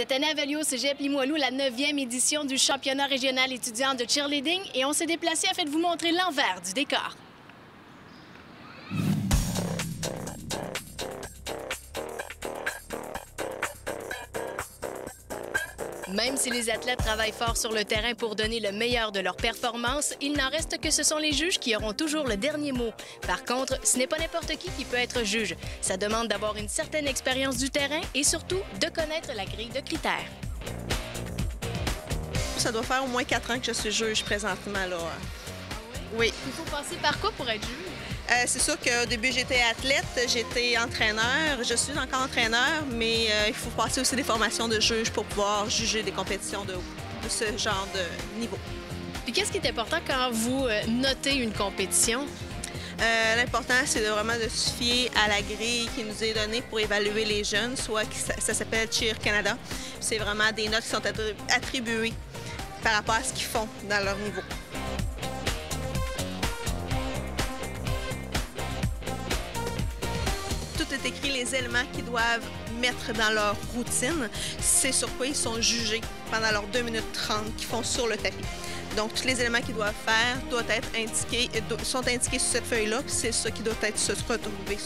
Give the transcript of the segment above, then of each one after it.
Cette année avait lieu au Cégep Limoilou la 9e édition du championnat régional étudiant de cheerleading et on s'est déplacé afin de vous montrer l'envers du décor. Même si les athlètes travaillent fort sur le terrain pour donner le meilleur de leur performance, il n'en reste que ce sont les juges qui auront toujours le dernier mot. Par contre, ce n'est pas n'importe qui peut être juge. Ça demande d'avoir une certaine expérience du terrain et surtout de connaître la grille de critères. Ça doit faire au moins 4 ans que je suis juge présentement, là. Oui. Il faut passer par quoi pour être juge? C'est sûr qu'au début, j'étais athlète, j'étais entraîneur. Je suis encore entraîneur, mais il faut passer aussi des formations de juge pour pouvoir juger des compétitions de ce genre de niveau. Puis qu'est-ce qui est important quand vous notez une compétition? L'important, c'est vraiment de se fier à la grille qui nous est donnée pour évaluer les jeunes, soit ça s'appelle Cheer Canada. C'est vraiment des notes qui sont attribuées par rapport à ce qu'ils font dans leur niveau. Tout est écrit, les éléments qu'ils doivent mettre dans leur routine, c'est sur quoi ils sont jugés pendant leurs 2 minutes 30 qu'ils font sur le tapis. Donc, tous les éléments qu'ils doivent faire doivent être indiqués, sont indiqués sur cette feuille-là, puis c'est ça qui doit être se retrouver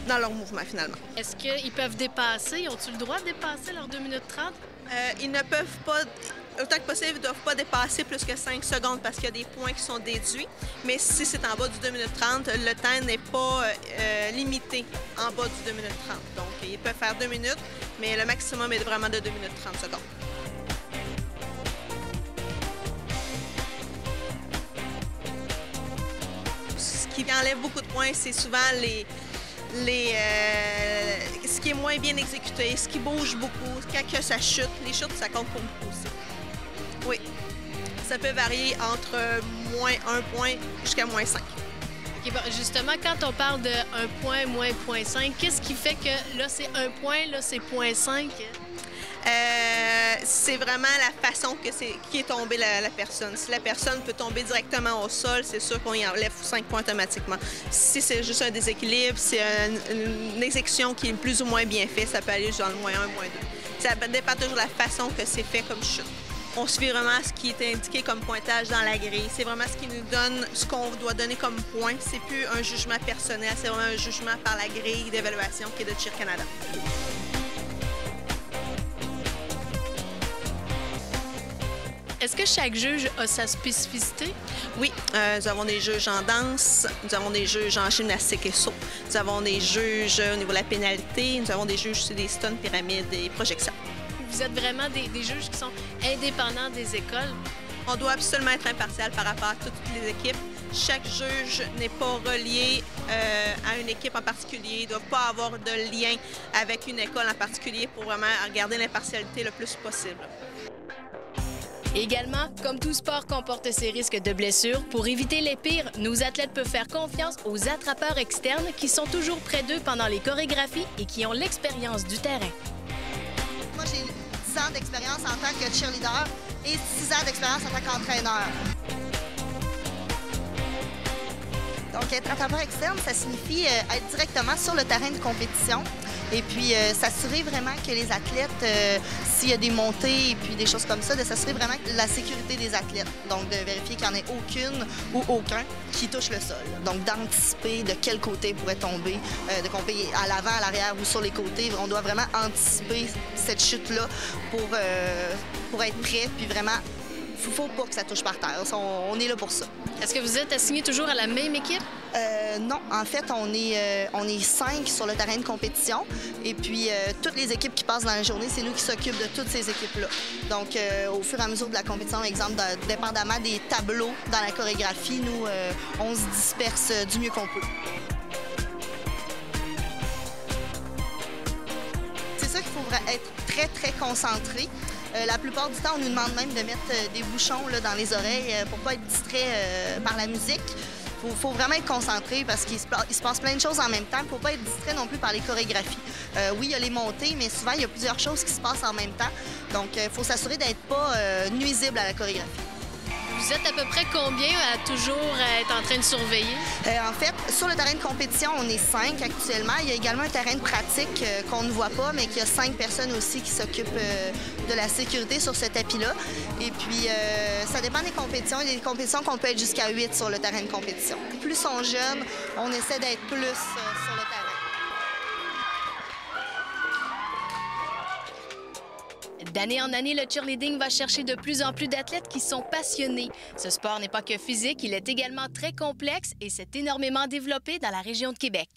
dans leur mouvement, finalement. Est-ce qu'ils peuvent dépasser? Ont-ils le droit de dépasser leurs 2 minutes 30? Ils ne peuvent pas, autant que possible, ils ne doivent pas dépasser plus que 5 secondes parce qu'il y a des points qui sont déduits. Mais si c'est en bas du 2 minutes 30, le temps n'est pas limité en bas du 2 minutes 30. Donc, ils peuvent faire 2 minutes, mais le maximum est vraiment de 2 minutes 30 secondes. Ce qui enlève beaucoup de points, c'est souvent ce qui est moins bien exécuté, ce qui bouge beaucoup, quand ça chute, les chutes, ça compte pour beaucoup aussi. Oui, ça peut varier entre moins 1 point jusqu'à moins 5. Okay, bon, justement, quand on parle de 1 point, moins 0.5, qu'est-ce qui fait que là, c'est 1 point, là, c'est 0.5? C'est vraiment la façon qui est tombée la personne. Si la personne peut tomber directement au sol, c'est sûr qu'on y enlève 5 points automatiquement. Si c'est juste un déséquilibre, c'est une exécution qui est plus ou moins bien faite, ça peut aller dans le moins 1, moins 2. Ça dépend toujours de la façon que c'est fait comme chute. On suit vraiment ce qui est indiqué comme pointage dans la grille. C'est vraiment ce qui nous donne, ce qu'on doit donner comme point. C'est plus un jugement personnel, c'est vraiment un jugement par la grille d'évaluation qui est de Cheer Canada. Est-ce que chaque juge a sa spécificité? Oui, nous avons des juges en danse, nous avons des juges en gymnastique et saut, nous avons des juges au niveau de la pénalité, nous avons des juges sur des stuns, pyramides et projections. Vous êtes vraiment des juges qui sont indépendants des écoles? On doit absolument être impartial par rapport à toutes les équipes. Chaque juge n'est pas relié à une équipe en particulier. Il ne doit pas avoir de lien avec une école en particulier pour vraiment garder l'impartialité le plus possible. Également, comme tout sport comporte ses risques de blessures, pour éviter les pires, nos athlètes peuvent faire confiance aux attrapeurs externes qui sont toujours près d'eux pendant les chorégraphies et qui ont l'expérience du terrain. Moi, j'ai 10 ans d'expérience en tant que cheerleader et 6 ans d'expérience en tant qu'entraîneur. Donc, être attrapeur externe, ça signifie être directement sur le terrain de compétition et puis s'assurer vraiment que les athlètes, s'il y a des montées et puis des choses comme ça, de s'assurer vraiment de la sécurité des athlètes. Donc, de vérifier qu'il n'y en ait aucune ou aucun qui touche le sol. Donc, d'anticiper de quel côté pourrait tomber, de tomber à l'avant, à l'arrière ou sur les côtés. On doit vraiment anticiper cette chute-là pour être prêt puis vraiment... Il ne faut pas que ça touche par terre. On est là pour ça. Est-ce que vous êtes assigné toujours à la même équipe? Non. En fait, on est 5 sur le terrain de compétition. Et puis, toutes les équipes qui passent dans la journée, c'est nous qui s'occupent de toutes ces équipes-là. Donc, au fur et à mesure de la compétition, exemple, dépendamment des tableaux dans la chorégraphie, nous, on se disperse du mieux qu'on peut. C'est ça qu'il faut être très, très concentré. La plupart du temps, on nous demande même de mettre des bouchons là, dans les oreilles pour ne pas être distrait par la musique. Il faut vraiment être concentré parce qu'il se passe plein de choses en même temps. Il ne faut pas être distrait non plus par les chorégraphies. Oui, il y a les montées, mais souvent, il y a plusieurs choses qui se passent en même temps. Donc, il faut s'assurer d'être pas nuisible à la chorégraphie. Vous êtes à peu près combien à toujours être en train de surveiller? En fait, sur le terrain de compétition, on est 5 actuellement. Il y a également un terrain de pratique qu'on ne voit pas, mais qu'il y a 5 personnes aussi qui s'occupent de la sécurité sur ce tapis-là. Et puis, ça dépend des compétitions. Il y a des compétitions qu'on peut être jusqu'à 8 sur le terrain de compétition. Plus ils sont jeunes, on essaie d'être plus sur le terrain. D'année en année, le cheerleading va chercher de plus en plus d'athlètes qui sont passionnés. Ce sport n'est pas que physique, il est également très complexe et s'est énormément développé dans la région de Québec.